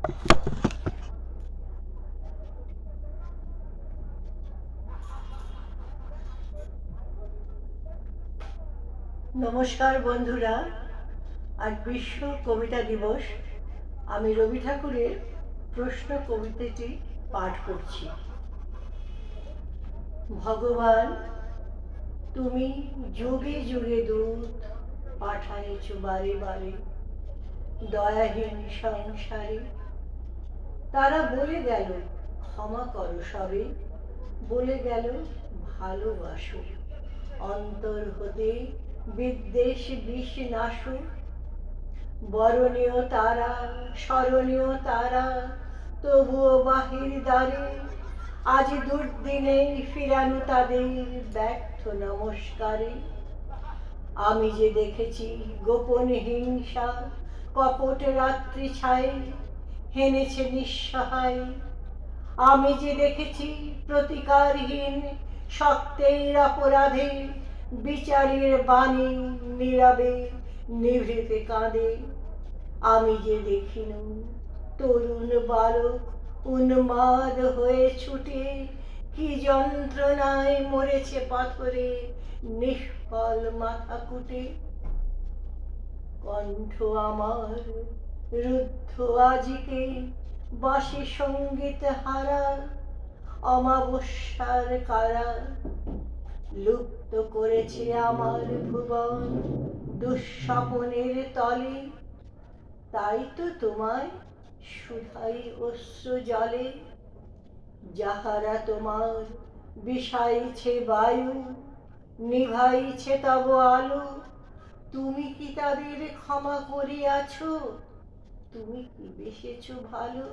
নমস্কার বন্ধুরা, আজ বিশ্ব কবিতা দিবস। আমি রবি ঠাকুরের প্রশ্ন কবিতাটি পাঠ করছি। ভগবান, তুমি যুগে যুগে দূত পাঠাইছ বারে বারে দয়াহীন সংসারে। তারা বলে গেল ক্ষমা করো সবে, বলে গেল ভালোবাসো, অন্তর হতে বিদ্বেষ বিষ নাশো। বরণীয় তারা, স্মরণীয় তারা, তবুও বাহির দ্বারে আজ দুর্দিনে ফিরানো তাদের ব্যর্থ নমস্কারে। আমি যে দেখেছি গোপন হিংসা, কপট রাত্রি ছায়ে হেনেছে নিঃসহায়। আমি যে দেখেছি প্রতিকারহীন সত্যের অপরাধে বিচারের বাণী নীরবে নিভৃতে কাঁদে। আমি যে দেখিনু তরুণ বালক উন্মাদ হয়ে ছুটে কি যন্ত্রণায় মরেছে পাথরে নিষ্ফল মাথা কুটে। কণ্ঠ আমার রুদ্ধ আজিকে বাঁশি সঙ্গীত হারা, অমাবস্যার কারা লুপ্ত করেছে আমার ভুবন দুঃস্বপনের তলে। তাই তো তোমায় শুধাই অশ্রু জলে, যাহারা তোমার বিষাইছে বায়ু, নিভাইছে তব আলো। তুমি কি তাদের ক্ষমা করিয়াছ? তুমি কি বেসেছ ভালো?